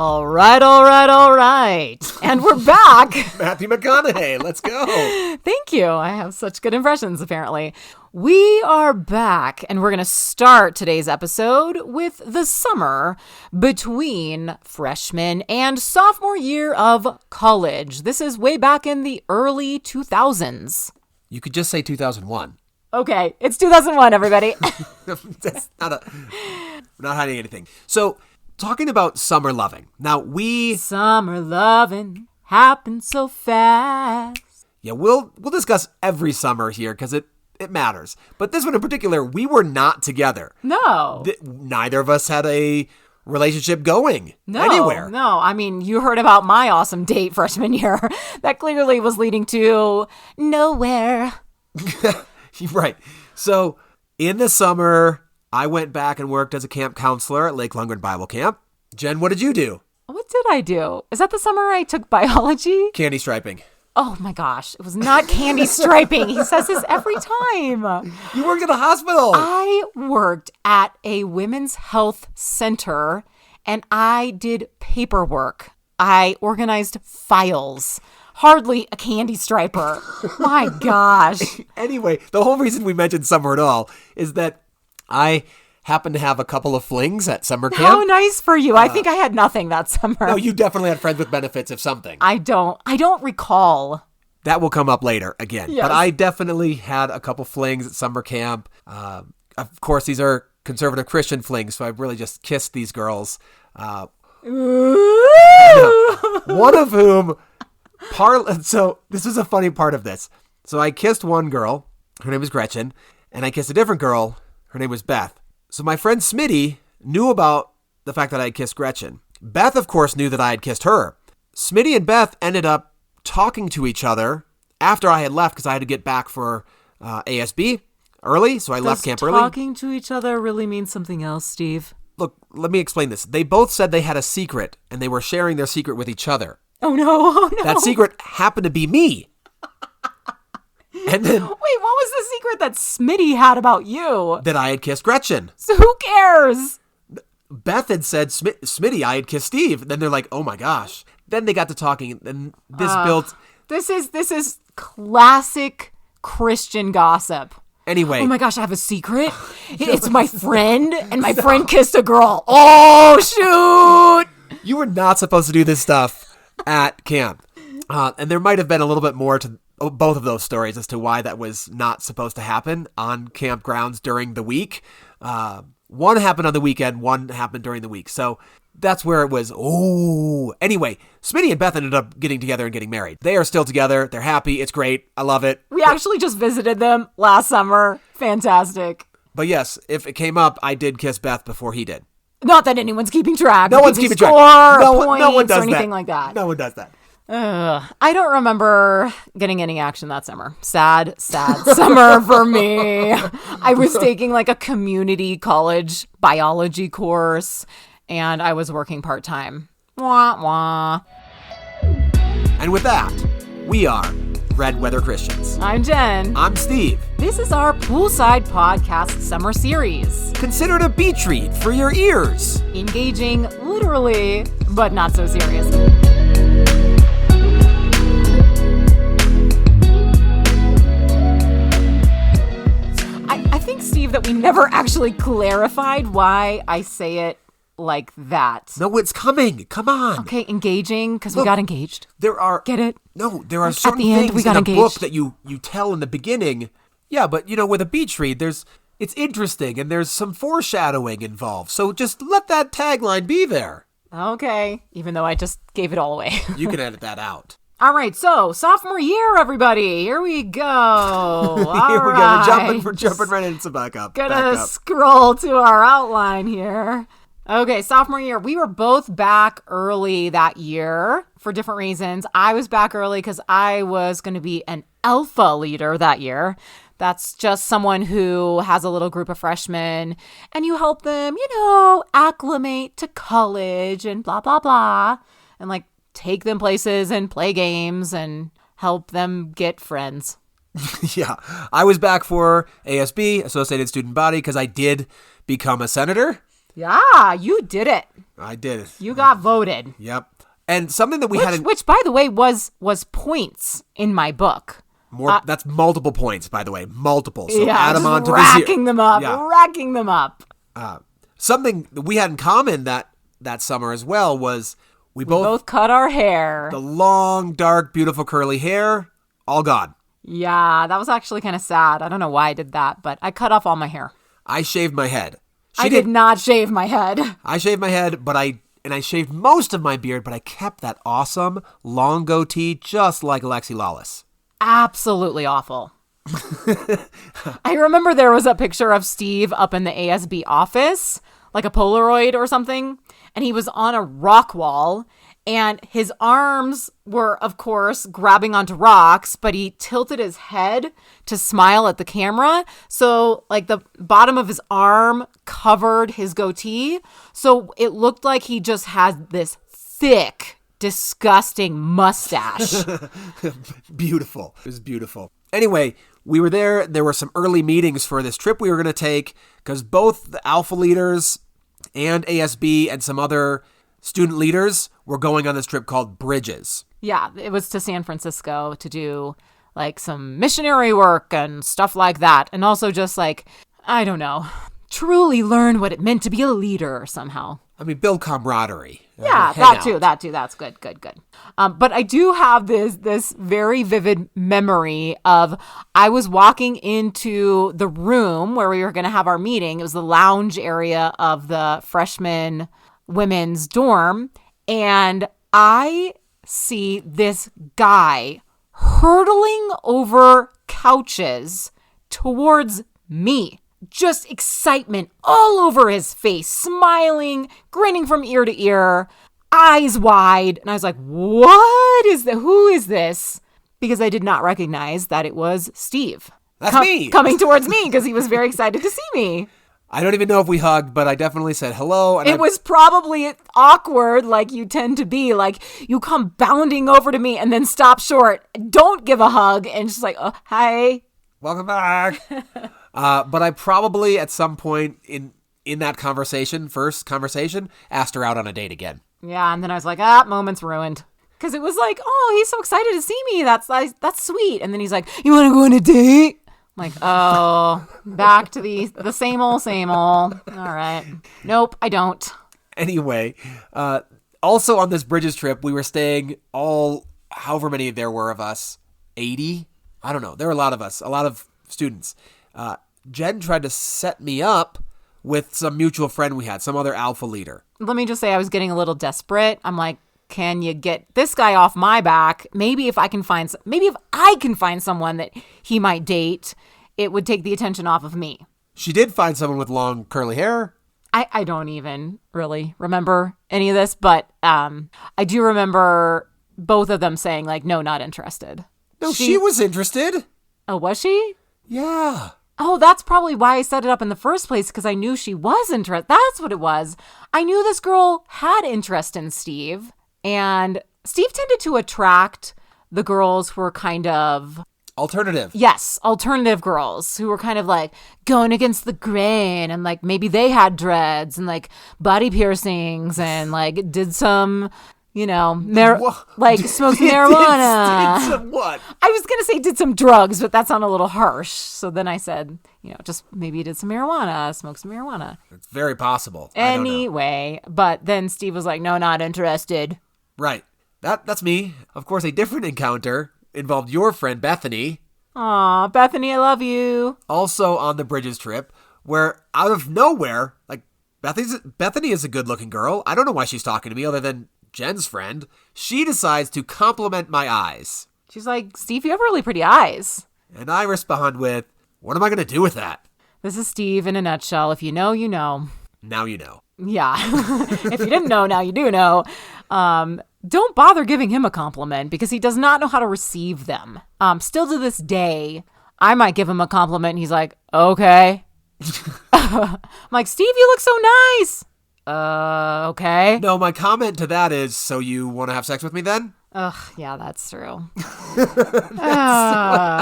All right. And we're back. Matthew McConaughey, let's go. Thank you. I have such good impressions, apparently. We are back, and we're going to start today's episode with the summer between freshman and sophomore year of college. This is way back in the early 2000s. You could just say 2001. Okay, it's 2001, everybody. That's we're not hiding anything. So, talking about summer loving. Now, Summer loving happens so fast. Yeah, we'll discuss every summer here because it matters. But this one in particular, we were not together. No. Neither of us had a relationship going anywhere. No, I mean, you heard about my awesome date freshman year. That clearly was leading to nowhere. Right. So, in the summer, I went back and worked as a camp counselor at Lake Lundgren Bible Camp. Jen, what did you do? What did I do? Is that the summer I took biology? Candy striping. Oh my gosh, it was not candy striping. He says this every time. You worked at a hospital. I worked at a women's health center and I did paperwork. I organized files. Hardly a candy striper. My gosh. Anyway, the whole reason we mentioned summer at all is that I happened to have a couple of flings at summer camp. How nice for you. I think I had nothing that summer. No, you definitely had friends with benefits of something. I don't recall. That will come up later again. Yes. But I definitely had a couple flings at summer camp. Of course, these are conservative Christian flings, so I really just kissed these girls. Ooh. One of whom... So this is a funny part of this. So I kissed one girl. Her name was Gretchen. And I kissed a different girl. Her name was Beth. So my friend Smitty knew about the fact that I had kissed Gretchen. Beth, of course, knew that I had kissed her. Smitty and Beth ended up talking to each other after I had left because I had to get back for ASB early. So I left camp early. Talking to each other really means something else, Steve. Look, let me explain this. They both said they had a secret and they were sharing their secret with each other. Oh no. That secret happened to be me. And then... Wait, what was the secret that Smitty had about you? That I had kissed Gretchen. So who cares? Beth had said, Smitty, I had kissed Steve. Then they're like, oh my gosh. Then they got to talking and this built... This is classic Christian gossip. Anyway. Oh my gosh, I have a secret. It's my friend and my friend kissed a girl. Oh, shoot. You were not supposed to do this stuff at camp. And there might have been a little bit more to both of those stories as to why that was not supposed to happen on campgrounds during the week. One happened on the weekend, one happened during the week. So that's where it was. Oh, anyway, Smitty and Beth ended up getting together and getting married. They are still together. They're happy. It's great. I love it. We actually just visited them last summer. Fantastic. But yes, if it came up, I did kiss Beth before he did. Not that anyone's keeping track. No one's keeping track. No one does or anything like that. No one does that. I don't remember getting any action that summer. Sad summer for me. I was taking like a community college biology course and I was working part-time. Wah, wah. And with that, we are Red Weather Christians. I'm Jen. I'm Steve. This is our Poolside Podcast Summer Series. Consider it a beach read for your ears. Engaging literally, but not so serious. I think, Steve, that we never actually clarified why I say it like that. No, it's coming. Come on. Okay, engaging, because we got engaged. There are... Get it? No, there are Like, certain at the end, things we got in a engaged. book that you tell in the beginning. Yeah, but, with a beach read, it's interesting, and there's some foreshadowing involved. So just let that tagline be there. Okay, even though I just gave it all away. You can edit that out. All right, so sophomore year, everybody. Here we go. Here we go. We're jumping right into back up. Gonna scroll to our outline here. Okay, sophomore year. We were both back early that year for different reasons. I was back early because I was going to be an alpha leader that year. That's just someone who has a little group of freshmen and you help them, acclimate to college and blah, blah, blah. And like take them places and play games and help them get friends. Yeah, I was back for ASB, Associated Student Body, because I did become a senator. Yeah, you did it. I did. You got voted. Yep. And something that we had... Which, by the way, was points in my book. That's multiple points, by the way. Multiple. So yeah, add them on to the racking them up. Yeah. Racking them up. Something that we had in common that summer as well was we both cut our hair. The long, dark, beautiful curly hair, all gone. Yeah, that was actually kind of sad. I don't know why I did that, but I cut off all my hair. I shaved my head. I did not shave my head. I shaved my head, but I shaved most of my beard, but I kept that awesome long goatee just like Alexi Lawless. Absolutely awful. I remember there was a picture of Steve up in the ASB office, like a Polaroid or something, and he was on a rock wall, and his arms were, of course, grabbing onto rocks, but he tilted his head to smile at the camera. So, like, the bottom of his arm covered his goatee. So it looked like he just had this thick, disgusting mustache. Beautiful. It was beautiful. Anyway, we were there. There were some early meetings for this trip we were going to take because both the Alpha leaders and ASB and some other student leaders were going on this trip called Bridges. Yeah, it was to San Francisco to do like some missionary work and stuff like that. And also just like, I don't know, truly learn what it meant to be a leader somehow. I mean, build camaraderie. Yeah, that too. That's good. But I do have this very vivid memory of I was walking into the room where we were going to have our meeting. It was the lounge area of the freshman women's dorm. And I see this guy hurtling over couches towards me. Just excitement all over his face, smiling, grinning from ear to ear, eyes wide. And I was like, what is that? Who is this? Because I did not recognize that it was Steve. That's me. Coming towards me because he was very excited to see me. I don't even know if we hugged, but I definitely said hello. And it was probably awkward like you tend to be. Like you come bounding over to me and then stop short. Don't give a hug and just like, oh, hi. Welcome back. But I probably at some point in that first conversation, asked her out on a date again. Yeah, and then I was like, moment's ruined. Because it was like, oh, he's so excited to see me. That's sweet. And then he's like, you want to go on a date? I'm like, oh, back to the same old. All right. Nope, I don't. Anyway, also on this Bridges trip, we were staying however many there were of us, 80? I don't know. There were a lot of us, a lot of students. Jen tried to set me up with some mutual friend we had, some other Alpha leader. Let me just say I was getting a little desperate. I'm like, can you get this guy off my back? Maybe if I can find someone that he might date, it would take the attention off of me. She did find someone with long curly hair. I don't even really remember any of this, but I do remember both of them saying like, no, not interested. No, she was interested. Oh, was she? Yeah. Oh, that's probably why I set it up in the first place, because I knew she was interested. That's what it was. I knew this girl had interest in Steve, and Steve tended to attract the girls who were kind of... alternative. Yes, alternative girls who were kind of like going against the grain, and like maybe they had dreads and like body piercings and like did some... smoked marijuana. Did some what? I was going to say did some drugs, but that sounded a little harsh. So then I said, just maybe he did some marijuana, smoked some marijuana. It's very possible. Anyway, but then Steve was like, no, not interested. Right. That's me. Of course, a different encounter involved your friend Bethany. Aw, Bethany, I love you. Also on the Bridges trip, where out of nowhere, like Bethany is a good-looking girl. I don't know why she's talking to me other than Jen's friend. She decides to compliment my eyes. She's like, Steve, you have really pretty eyes. And I respond with, what am I going to do with that? This is Steve in a nutshell. If you know, you know. Now you know. Yeah. If you didn't know, now you do know. Don't bother giving him a compliment because he does not know how to receive them. Still to this day, I might give him a compliment and he's like, okay. I'm like, Steve, you look so nice. Okay. No, my comment to that is, so you want to have sex with me then? Ugh, yeah, that's true.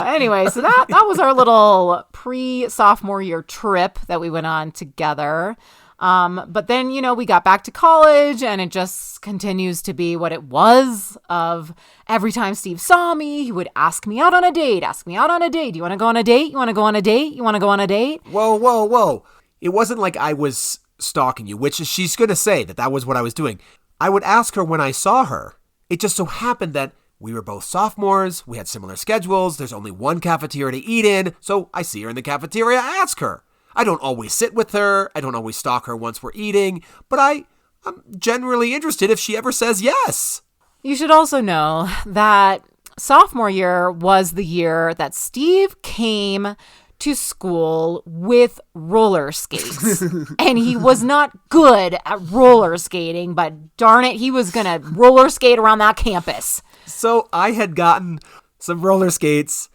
Anyway, so that was our little pre-sophomore year trip that we went on together. But then, we got back to college and it just continues to be what it was of every time Steve saw me, he would ask me out on a date. Do you want to go on a date? You want to go on a date? You want to go on a date? Whoa. It wasn't like I was stalking you, which she's going to say that was what I was doing. I would ask her when I saw her. It just so happened that we were both sophomores. We had similar schedules. There's only one cafeteria to eat in. So I see her in the cafeteria. I ask her. I don't always sit with her. I don't always stalk her once we're eating. But I'm generally interested if she ever says yes. You should also know that sophomore year was the year that Steve came to school with roller skates. And he was not good at roller skating, but darn it, he was going to roller skate around that campus. So I had gotten some roller skates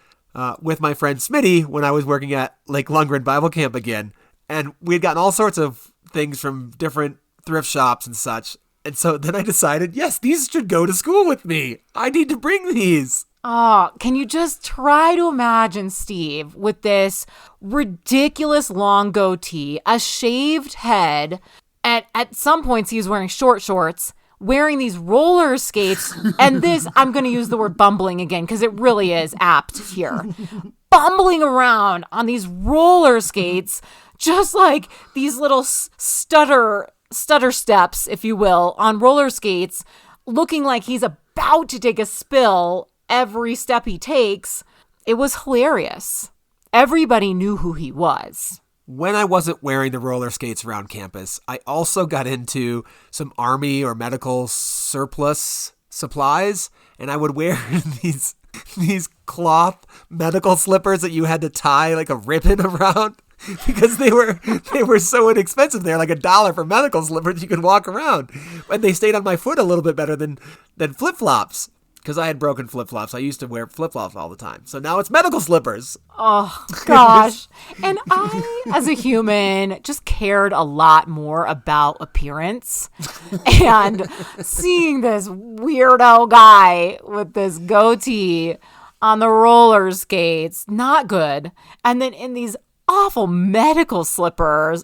with my friend Smitty when I was working at Lake Lundgren Bible Camp again. And we had gotten all sorts of things from different thrift shops and such. And so then I decided, yes, these should go to school with me. I need to bring these. Oh, can you just try to imagine Steve with this ridiculous long goatee, a shaved head, and at some points he was wearing short shorts, wearing these roller skates, and this, I'm going to use the word bumbling again because it really is apt here, bumbling around on these roller skates, just like these little stutter steps, if you will, on roller skates, looking like he's about to take a spill every step he takes. It was hilarious. Everybody knew who he was. When I wasn't wearing the roller skates around campus, I also got into some army or medical surplus supplies, and I would wear these cloth medical slippers that you had to tie like a ribbon around because they were so inexpensive. They're like $1 for medical slippers you could walk around. And they stayed on my foot a little bit better than flip-flops. Because I had broken flip-flops. I used to wear flip-flops all the time. So now it's medical slippers. Oh, gosh. And I, as a human, just cared a lot more about appearance. And seeing this weirdo guy with this goatee on the roller skates, not good. And then in these awful medical slippers.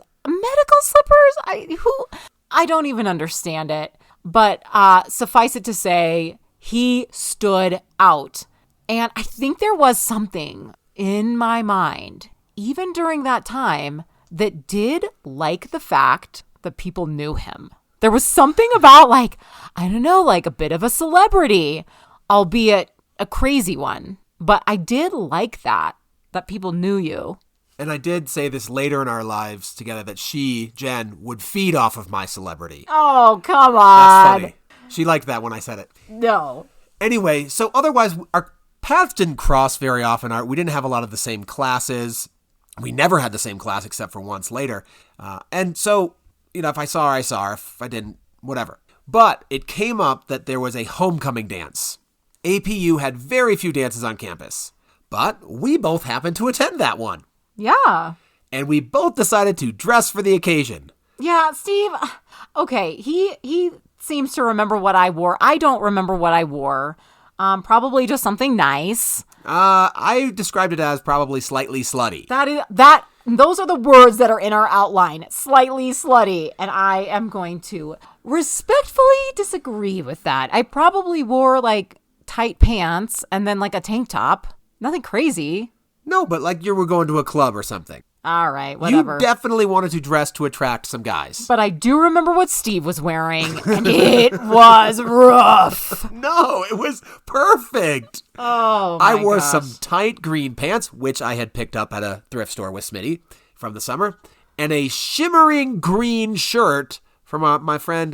I don't even understand it. But suffice it to say, he stood out. And I think there was something in my mind, even during that time, that did like the fact that people knew him. There was something about a bit of a celebrity, albeit a crazy one. But I did like that people knew you. And I did say this later in our lives together that she, Jen, would feed off of my celebrity. Oh, come on. That's funny. She liked that when I said it. No. Anyway, so otherwise, our paths didn't cross very often. We didn't have a lot of the same classes. We never had the same class except for once later. And so, if I saw her, I saw her. If I didn't, whatever. But it came up that there was a homecoming dance. APU had very few dances on campus. But we both happened to attend that one. Yeah. And we both decided to dress for the occasion. Yeah, Steve. Okay, he seems to remember what I wore. I don't remember what I wore. Probably just something nice. I described it as probably slightly slutty. Those are the words that are in our outline. Slightly slutty. And I am going to respectfully disagree with that. I probably wore tight pants and then a tank top. Nothing crazy. No, but you were going to a club or something. All right, whatever. You definitely wanted to dress to attract some guys. But I do remember what Steve was wearing, and it was rough. No, it was perfect. Oh, I wore some tight green pants, which I had picked up at a thrift store with Smitty from the summer, and a shimmering green shirt from my friend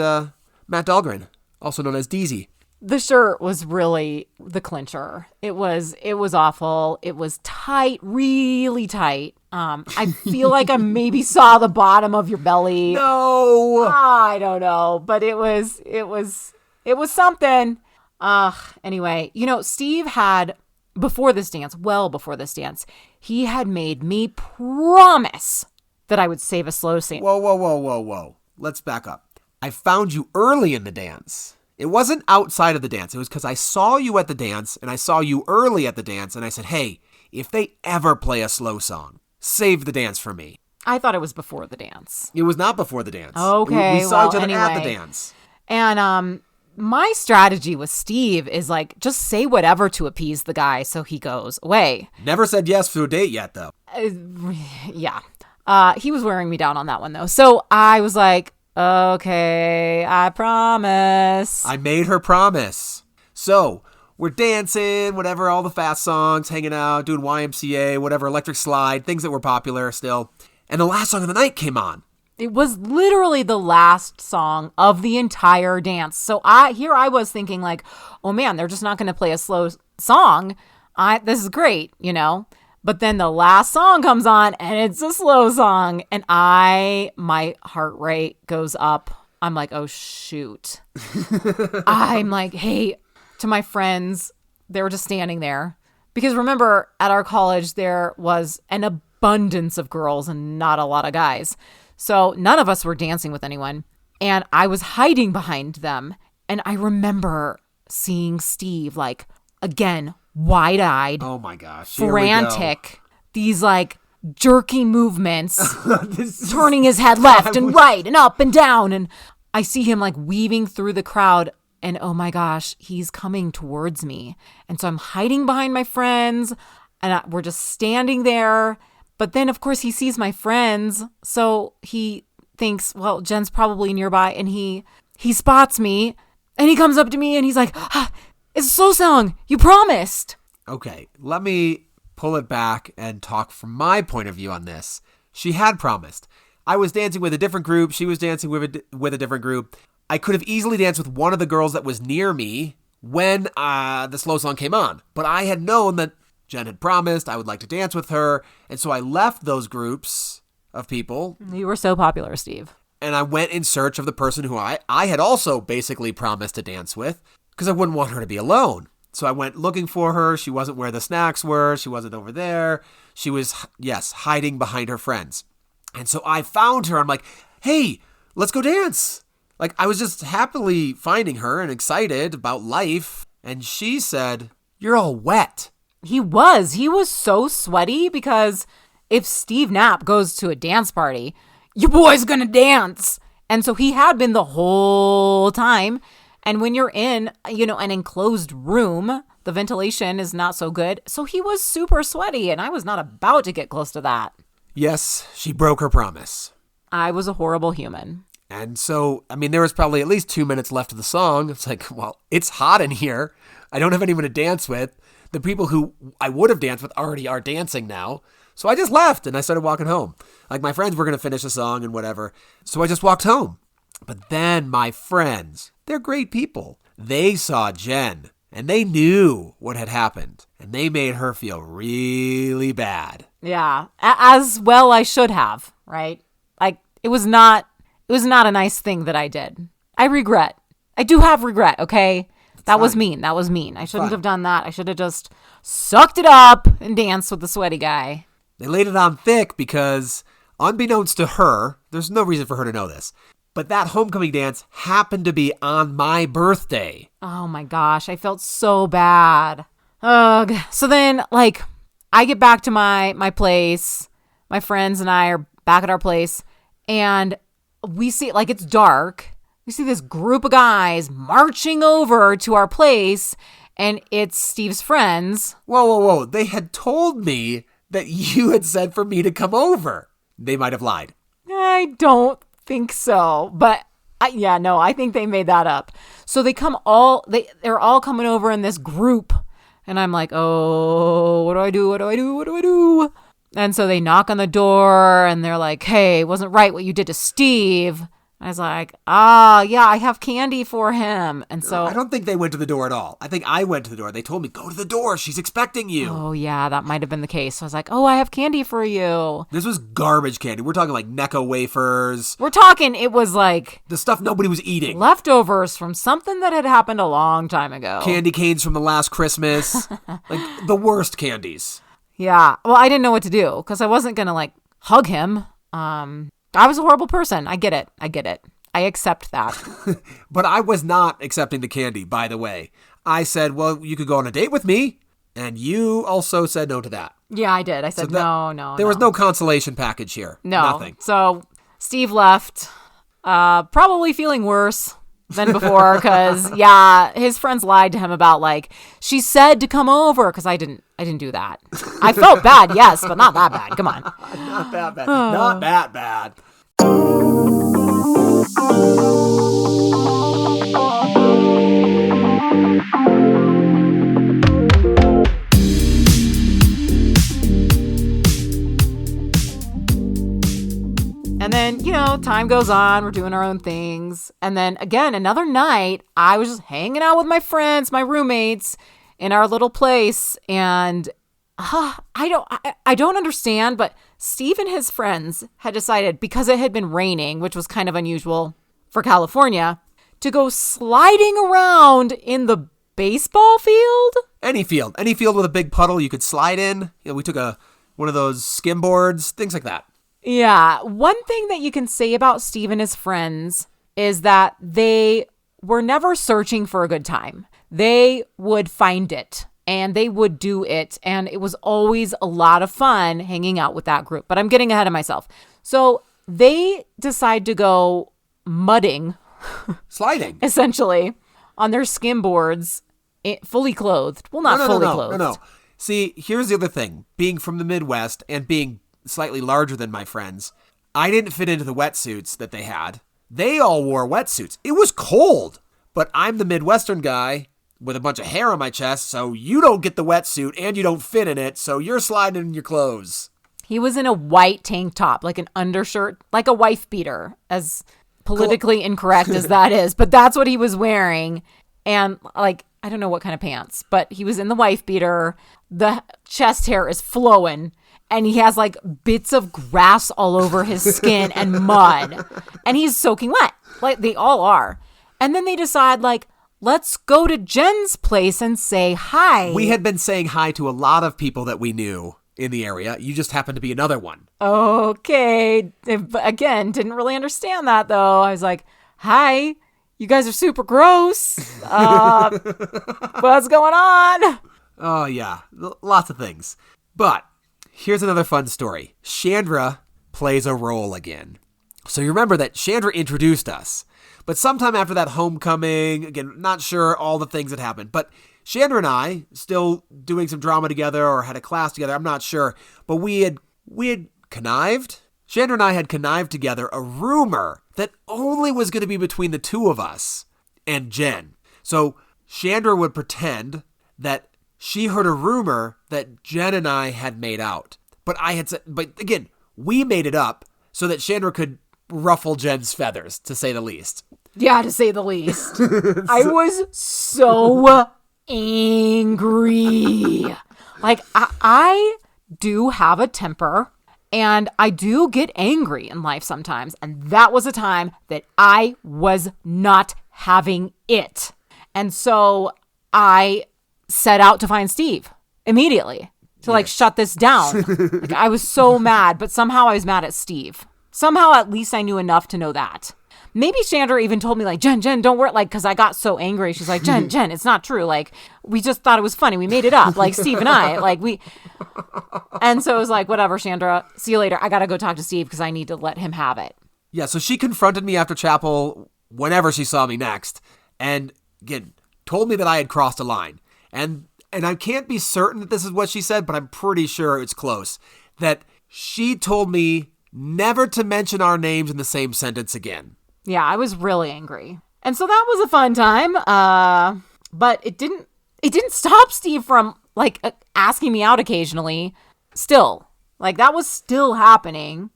Matt Dahlgren, also known as Deezy. The shirt was really the clincher. It was awful. It was tight, really tight. I feel like I maybe saw the bottom of your belly. No, I don't know, but it was something. Anyway, Steve had before this dance, he had made me promise that I would save a slow scene. Whoa. Let's back up. I found you early in the dance. It wasn't outside of the dance. It was because I saw you at the dance, and I saw you early at the dance, and I said, hey, if they ever play a slow song, save the dance for me. I thought it was before the dance. It was not before the dance. Okay, We saw well, each other at the anyway. dance. And my strategy with Steve is like, just say whatever to appease the guy so he goes away. Never said yes to a date yet, though. Yeah. He was wearing me down on that one, though. So I was like, okay, I promise. I made her promise. So we're dancing, whatever, all the fast songs, hanging out, doing YMCA, whatever, electric slide, things that were popular still. And the last song of the night came on. It was literally the last song of the entire dance. So I was thinking like, oh man, they're just not going to play a slow song. This is great, you know? But then the last song comes on and it's a slow song. And my heart rate goes up. I'm like, oh shoot. I'm like, hey, to my friends, they were just standing there. Because remember, at our college, there was an abundance of girls and not a lot of guys. So none of us were dancing with anyone. And I was hiding behind them. And I remember seeing Steve, like, again, wide-eyed. Oh my gosh. Frantic. These, like, jerky movements. Turning his head left and right and up and down. And I see him, like, weaving through the crowd. And oh my gosh, he's coming towards me. And so I'm hiding behind my friends. And we're just standing there. But then, of course, he sees my friends, so he thinks, well, Jen's probably nearby, and he spots me, and he comes up to me, and he's like, it's a slow song. You promised. Okay, let me pull it back and talk from my point of view on this. She had promised. I was dancing with a different group. She was dancing with a different group. I could have easily danced with one of the girls that was near me when the slow song came on, but I had known that Jen had promised I would like to dance with her, and so I left those groups of people. You were so popular, Steve. And I went in search of the person who I had also basically promised to dance with, because I wouldn't want her to be alone. So I went looking for her. She wasn't where the snacks were. She wasn't over there. She was, yes, hiding behind her friends. And so I found her. I'm like, hey, let's go dance. Like, I was just happily finding her and excited about life. And she said, you're all wet. He was so sweaty because if Steve Knapp goes to a dance party, your boy's gonna dance. And so he had been the whole time. And when you're in, an enclosed room, the ventilation is not so good. So he was super sweaty and I was not about to get close to that. Yes, she broke her promise. I was a horrible human. And so, there was probably at least 2 minutes left of the song. It's like, well, it's hot in here. I don't have anyone to dance with. The people who I would have danced with already are dancing now. So I just left and I started walking home. Like, my friends were going to finish the song and whatever. So I just walked home. But then my friends, they're great people. They saw Jen and they knew what had happened. And they made her feel really bad. Yeah, as well I should have, right? Like, it was not a nice thing that I did. I do have regret, okay? That was mean. I shouldn't have done that. I should have just sucked it up and danced with the sweaty guy. They laid it on thick because, unbeknownst to her, there's no reason for her to know this, but that homecoming dance happened to be on my birthday. Oh my gosh, I felt so bad. Ugh. So then, like, I get back to my place. My friends and I are back at our place, and we see, like, it's dark. We see this group of guys marching over to our place, and it's Steve's friends. Whoa. They had told me that you had said for me to come over. They might have lied. I don't think so, but I think they made that up. So they're all coming over in this group, and I'm like, oh, what do I do? And so they knock on the door, and they're like, hey, it wasn't right what you did to Steve. I was like, yeah, I have candy for him. And so I don't think they went to the door at all. I think I went to the door. They told me, go to the door. She's expecting you. Oh, yeah, that might have been the case. So I was like, oh, I have candy for you. This was garbage candy. We're talking like Necco wafers. It was like the stuff nobody was eating. Leftovers from something that had happened a long time ago. Candy canes from the last Christmas. Like the worst candies. Yeah. Well, I didn't know what to do because I wasn't going to like hug him. I was a horrible person. I get it. I accept that. But I was not accepting the candy, by the way. I said, well, you could go on a date with me. And you also said no to that. Yeah, I did. I said, no. There was no consolation package here. No. Nothing. So Steve left, probably feeling worse than before because, his friends lied to him about, like, she said to come over because I didn't do that. I felt bad, yes, but not that bad. Come on. Not that bad. Not that bad. And then, time goes on. We're doing our own things. And then again, another night, I was just hanging out with my friends, my roommates in our little place. And I don't understand, but Steve and his friends had decided, because it had been raining, which was kind of unusual for California, to go sliding around in the baseball field. Any field with a big puddle you could slide in. We took one of those skim boards, things like that. Yeah. One thing that you can say about Steve and his friends is that they were never searching for a good time. They would find it and they would do it. And it was always a lot of fun hanging out with that group. But I'm getting ahead of myself. So they decide to go mudding. Sliding. Essentially on their skim boards, fully clothed. Well, not fully clothed. No. See, here's the other thing. Being from the Midwest and being slightly larger than my friends, I didn't fit into the wetsuits that they had. They all wore wetsuits. It was cold, but I'm the Midwestern guy with a bunch of hair on my chest, so you don't get the wetsuit and you don't fit in it, so you're sliding in your clothes. He was in a white tank top, like an undershirt, like a wife beater, as politically incorrect as that is, but that's what he was wearing. And like, I don't know what kind of pants, but he was in the wife beater. The chest hair is flowing. And he has like bits of grass all over his skin and mud. And he's soaking wet. Like they all are. And then they decide, like, let's go to Jen's place and say hi. We had been saying hi to a lot of people that we knew in the area. You just happened to be another one. Okay. Again, didn't really understand that though. I was like, hi, you guys are super gross. What's going on? Oh yeah, lots of things. But here's another fun story. Chandra plays a role again. So you remember that Chandra introduced us. But sometime after that homecoming, again, not sure all the things that happened. But Chandra and I, still doing some drama together or had a class together, I'm not sure. But we had connived. Chandra and I had connived together a rumor that only was going to be between the two of us and Jen. So Chandra would pretend that she heard a rumor that Jen and I had made out. But again, we made it up so that Chandra could ruffle Jen's feathers, to say the least. Yeah, to say the least. I was so angry. Like, I do have a temper, and I do get angry in life sometimes. And that was a time that I was not having it. And so I set out to find Steve immediately to like shut this down. Like, I was so mad, but somehow I was mad at Steve. Somehow at least I knew enough to know that. Maybe Chandra even told me like, Jen, don't worry. Like, cause I got so angry. She's like, Jen, it's not true. Like, we just thought it was funny. We made it up. Like Steve and I, and so it was like, whatever, Chandra, see you later. I got to go talk to Steve cause I need to let him have it. Yeah. So she confronted me after chapel whenever she saw me next. And again, told me that I had crossed a line. And I can't be certain that this is what she said, but I'm pretty sure it's close. That she told me never to mention our names in the same sentence again. Yeah, I was really angry. And so that was a fun time. But it didn't stop Steve from like asking me out occasionally. Still, like that was still happening.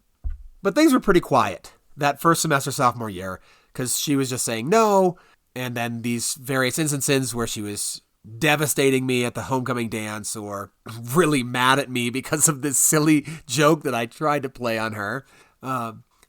But things were pretty quiet that first semester sophomore year because she was just saying no. And then these various instances where she was devastating me at the homecoming dance or really mad at me because of this silly joke that I tried to play on her.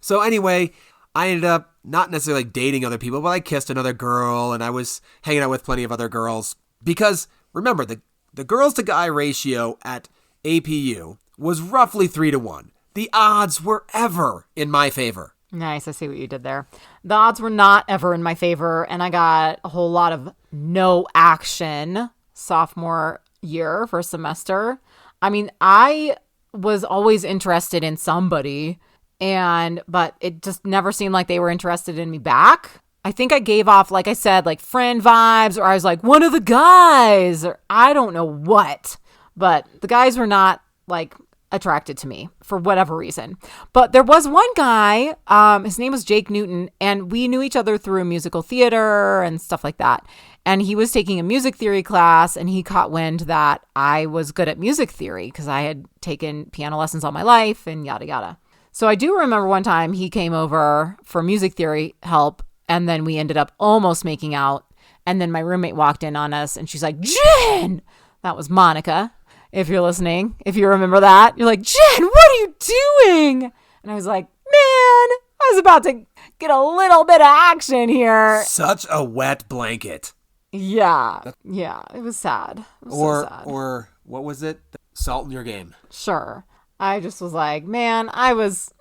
So anyway, I ended up not necessarily like dating other people, but I kissed another girl and I was hanging out with plenty of other girls because remember the girls to guy ratio at APU was roughly 3-1. The odds were ever in my favor. Nice. I see what you did there. The odds were not ever in my favor, and I got a whole lot of no action sophomore year, first semester. I mean, I was always interested in somebody, but it just never seemed like they were interested in me back. I think I gave off, like I said, like friend vibes, or I was like one of the guys, or I don't know what. But the guys were not like attracted to me for whatever reason. But there was one guy, his name was Jake Newton, and we knew each other through musical theater and stuff like that. And he was taking a music theory class, and he caught wind that I was good at music theory because I had taken piano lessons all my life and yada, yada. So I do remember one time he came over for music theory help, and then we ended up almost making out. And then my roommate walked in on us, and she's like, Jen! That was Monica. If you're listening, if you remember that, you're like, Jen, what are you doing? And I was like, man, I was about to get a little bit of action here. Such a wet blanket. Yeah. It was sad. So sad. Or what was it? Salt in your game. Sure. I just was like, man, I was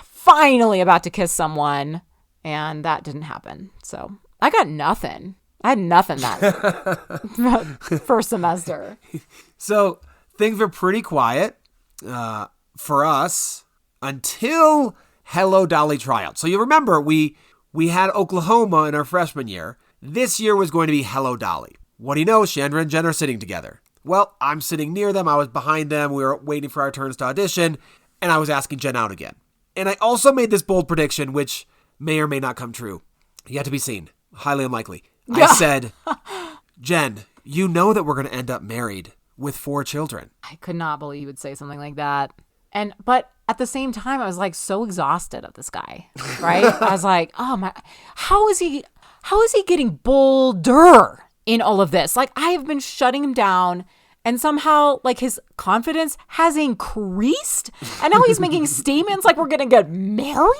finally about to kiss someone, and that didn't happen. So I got nothing. I had nothing that first semester. So things were pretty quiet for us until Hello Dolly tryout. So you remember we had Oklahoma in our freshman year. This year was going to be Hello Dolly. What do you know? Chandra and Jen are sitting together. Well, I'm sitting near them. I was behind them. We were waiting for our turns to audition, and I was asking Jen out again. And I also made this bold prediction, which may or may not come true. Yet to be seen. Highly unlikely. Yeah. I said, Jen, you know that we're going to end up married with 4 children. I could not believe you would say something like that. But at the same time, I was like so exhausted of this guy, right? I was like, oh my, how is he getting bolder in all of this? Like, I have been shutting him down, and somehow like his confidence has increased, and now he's making statements like we're going to get married.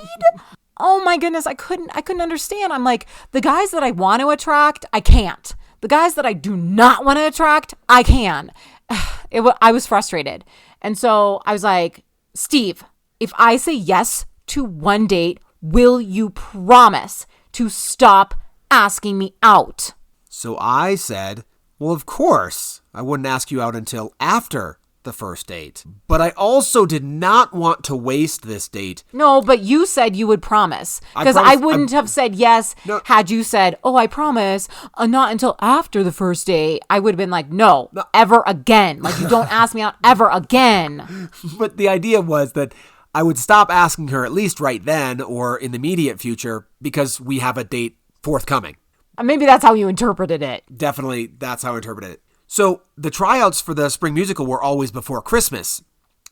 Oh my goodness, I couldn't understand. I'm like, the guys that I want to attract, I can't. The guys that I do not want to attract, I can. I was frustrated. And so I was like, Steve, if I say yes to one date, will you promise to stop asking me out? So I said, well, of course, I wouldn't ask you out until after the first date. But I also did not want to waste this date. No, but you said you would promise. Because I wouldn't have said yes had you said, oh, I promise, not until after the first date. I would have been like, no, ever again. Like, you don't ask me out ever again. But the idea was that I would stop asking her at least right then or in the immediate future because we have a date forthcoming. Maybe that's how you interpreted it. Definitely, that's how I interpreted it. So the tryouts for the spring musical were always before Christmas.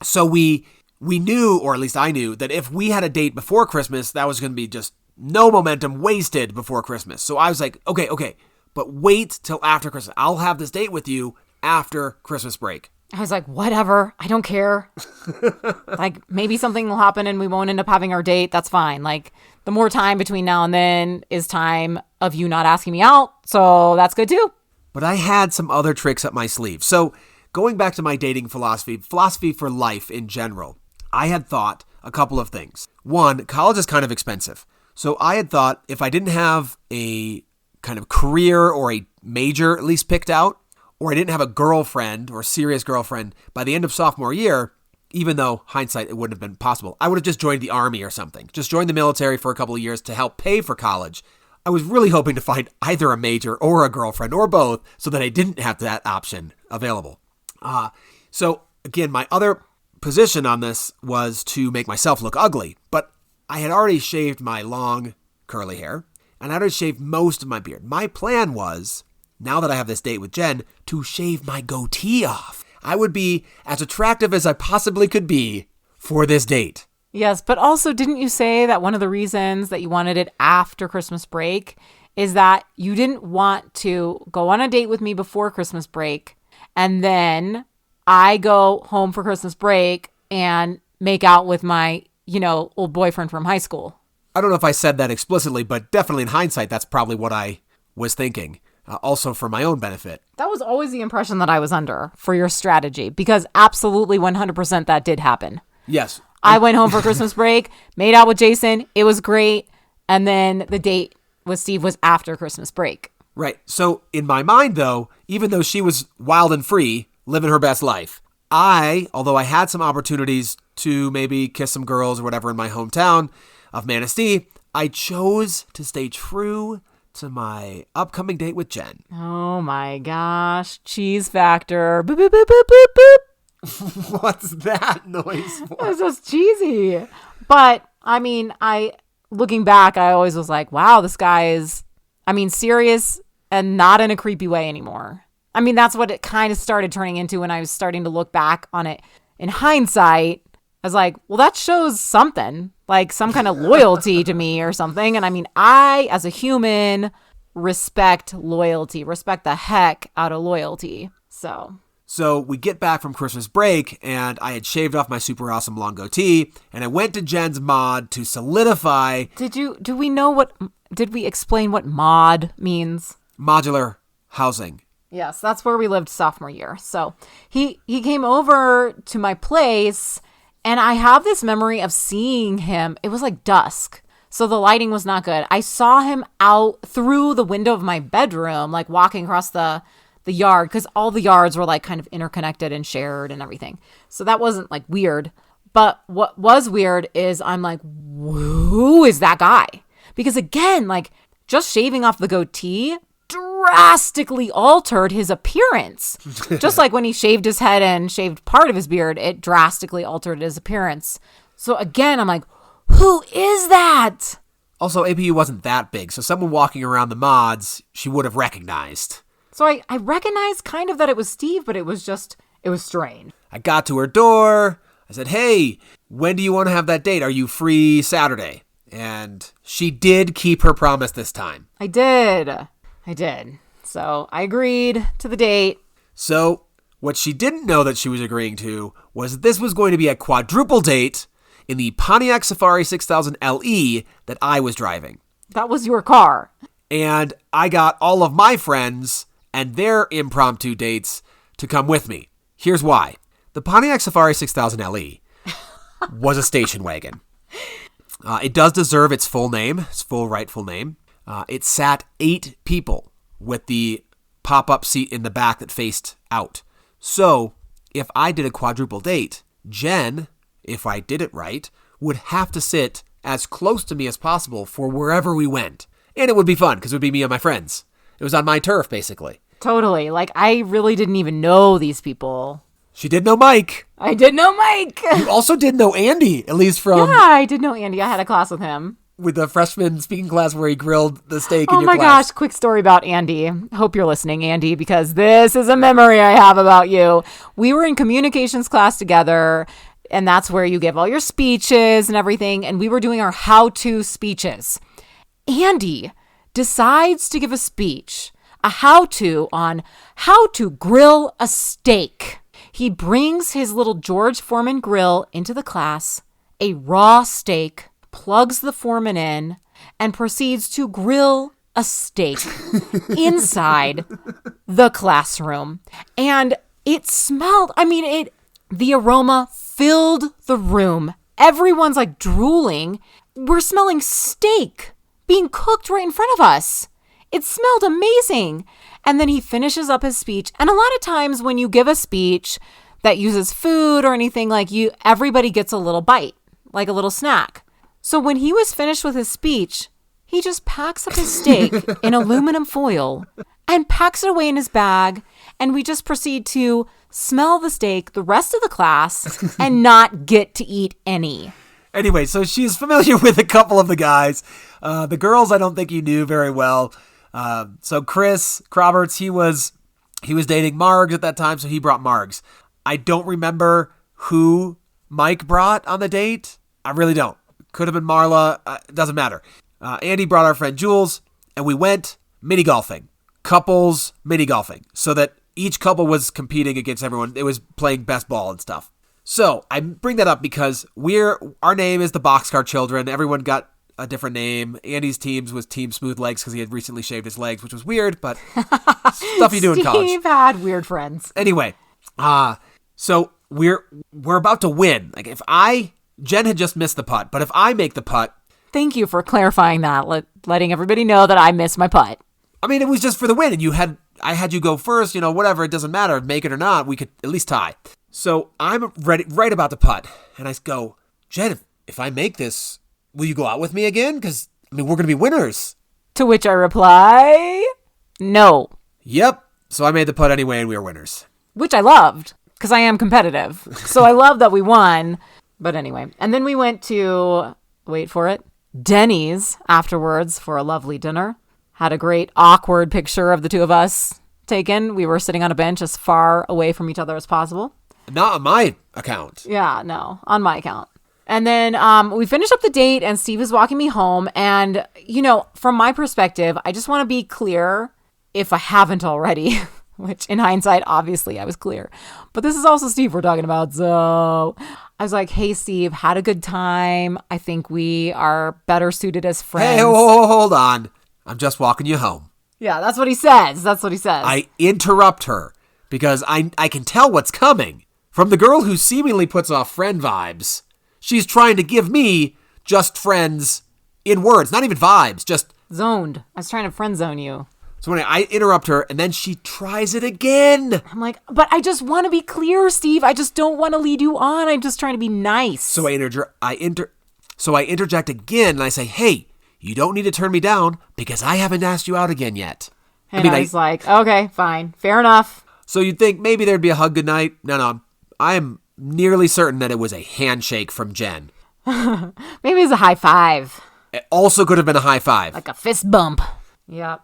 So we knew, or at least I knew, that if we had a date before Christmas, that was going to be just no momentum wasted before Christmas. So I was like, okay, but wait till after Christmas. I'll have this date with you after Christmas break. I was like, whatever. I don't care. Like, maybe something will happen and we won't end up having our date. That's fine. Like, the more time between now and then is time of you not asking me out. So that's good too. But I had some other tricks up my sleeve. So going back to my dating philosophy for life in general, I had thought a couple of things. One, college is kind of expensive. So I had thought if I didn't have a kind of career or a major at least picked out, or I didn't have a girlfriend or serious girlfriend by the end of sophomore year, even though hindsight, it wouldn't have been possible, I would have just joined the army or something. Just joined the military for a couple of years to help pay for college. I was really hoping to find either a major or a girlfriend or both so that I didn't have that option available. So again, my other position on this was to make myself look ugly, but I had already shaved my long curly hair and I had already shaved most of my beard. My plan was, now that I have this date with Jen, to shave my goatee off. I would be as attractive as I possibly could be for this date. Yes, but also didn't you say that one of the reasons that you wanted it after Christmas break is that you didn't want to go on a date with me before Christmas break and then I go home for Christmas break and make out with my, old boyfriend from high school? I don't know if I said that explicitly, but definitely in hindsight, that's probably what I was thinking. Also for my own benefit. That was always the impression that I was under for your strategy, because absolutely 100% that did happen. Yes. I went home for Christmas break, made out with Jason. It was great. And then the date with Steve was after Christmas break. Right. So in my mind, though, even though she was wild and free, living her best life, although I had some opportunities to maybe kiss some girls or whatever in my hometown of Manistee, I chose to stay true to my upcoming date with Jen. Oh my gosh. Cheese factor. Boop, boop, boop, boop, boop, boop. What's that noise for? It's just cheesy. But I mean, looking back, I always was like, wow, this guy is, serious and not in a creepy way anymore. I mean, that's what it kind of started turning into when I was starting to look back on it in hindsight. I was like, well, that shows something, like some kind of loyalty to me or something. And I mean, I, as a human, respect loyalty, respect the heck out of loyalty. So we get back from Christmas break, and I had shaved off my super awesome long goatee, and I went to Jen's mod to solidify. did we explain what mod means? Modular housing. Yes, that's where we lived sophomore year. So he came over to my place, and I have this memory of seeing him. It was like dusk, so the lighting was not good. I saw him out through the window of my bedroom, like walking across the yard, because all the yards were like kind of interconnected and shared and everything. So that wasn't like weird. But what was weird is I'm like, who is that guy? Because again, like just shaving off the goatee drastically altered his appearance. Just like when he shaved his head and shaved part of his beard, it drastically altered his appearance. So again, I'm like, who is that? Also, APU wasn't that big, so someone walking around the mods, she would have recognized. So I recognized kind of that it was Steve, but it was strange. I got to her door. I said, hey, when do you want to have that date? Are you free Saturday? And she did keep her promise this time. I did. So I agreed to the date. So what she didn't know that she was agreeing to was this was going to be a quadruple date in the Pontiac Safari 6000 LE that I was driving. That was your car. And I got all of my friends and their impromptu dates to come with me. Here's why. The Pontiac Safari 6000 LE was a station wagon. It does deserve its full name, its full rightful name. It sat 8 people with the pop-up seat in the back that faced out. So if I did a quadruple date, Jen, if I did it right, would have to sit as close to me as possible for wherever we went. And it would be fun because it would be me and my friends. It was on my turf, basically. Totally. Like, I really didn't even know these people. She did know Mike. I did know Mike. You also did know Andy, at least from... Yeah, I did know Andy. I had a class with him. With the freshman speaking class where he grilled the steak in your class. Oh my gosh, quick story about Andy. Hope you're listening, Andy, because this is a memory I have about you. We were in communications class together, and that's where you give all your speeches and everything, and we were doing our how-to speeches. Andy decides to give a speech, a how-to on how to grill a steak. He brings his little George Foreman grill into the class, a raw steak, plugs the Foreman in, and proceeds to grill a steak inside the classroom. And it smelled, the aroma filled the room. Everyone's like drooling. We're smelling steak being cooked right in front of us. It smelled amazing. And then he finishes up his speech. And a lot of times when you give a speech that uses food or anything, everybody gets a little bite, like a little snack. So when he was finished with his speech, he just packs up his steak in aluminum foil and packs it away in his bag. And we just proceed to smell the steak the rest of the class and not get to eat any. Anyway, so she's familiar with a couple of the guys. The girls I don't think you knew very well. So Chris Roberts, he was dating Margs at that time, so he brought Margs. I don't remember who Mike brought on the date. I really don't. Could have been Marla. Doesn't matter. Andy brought our friend Jules, and we went mini golfing. Couples mini golfing. So that each couple was competing against everyone. It was playing best ball and stuff. So I bring that up because our name is the Boxcar Children. Everyone got a different name. Andy's teams was Team Smooth Legs because he had recently shaved his legs, which was weird, but stuff you do in college. Steve had weird friends. Anyway, so we're about to win. Like Jen had just missed the putt, but if I make the putt. Thank you for clarifying that, letting everybody know that I missed my putt. It was just for the win, and I had you go first, whatever, it doesn't matter, make it or not, we could at least tie. So I'm ready, right about to putt. And I go, Jen, if I make this, will you go out with me again? Because, we're going to be winners. To which I reply, no. Yep. So I made the putt anyway, and we were winners. Which I loved, because I am competitive. So I love that we won. But anyway. And then we went to, wait for it, Denny's afterwards for a lovely dinner. Had a great awkward picture of the two of us taken. We were sitting on a bench as far away from each other as possible. Not on my account. Yeah, no, on my account. And then we finished up the date and Steve is walking me home. And, from my perspective, I just want to be clear, if I haven't already, which in hindsight, obviously I was clear. But this is also Steve we're talking about. So I was like, hey, Steve, had a good time. I think we are better suited as friends. Hey, hold on. I'm just walking you home. Yeah, that's what he says. I interrupt her because I can tell what's coming. From the girl who seemingly puts off friend vibes, she's trying to give me just friends in words, not even vibes, just... Zoned. I was trying to friend zone you. So anyway, I interrupt her, and then she tries it again. I'm like, but I just want to be clear, Steve. I just don't want to lead you on. I'm just trying to be nice. So I interject again, and I say, hey, you don't need to turn me down because I haven't asked you out again yet. And I was like, okay, fine. Fair enough. So you'd think maybe there'd be a hug goodnight. No. I am nearly certain that it was a handshake from Jen. Maybe it was a high five. It also could have been a high five. Like a fist bump. Yep.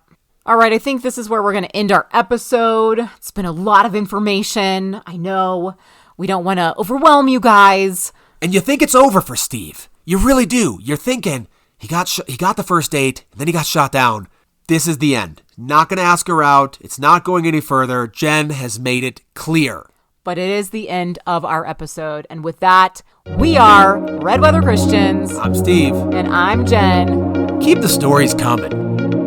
All right, I think this is where we're going to end our episode. It's been a lot of information. I know. We don't want to overwhelm you guys. And you think it's over for Steve. You really do. You're thinking, he got the first date, and then he got shot down. This is the end. Not going to ask her out. It's not going any further. Jen has made it clear. But it is the end of our episode. And with that, we are Red Weather Christians. I'm Steve. And I'm Jen. Keep the stories coming.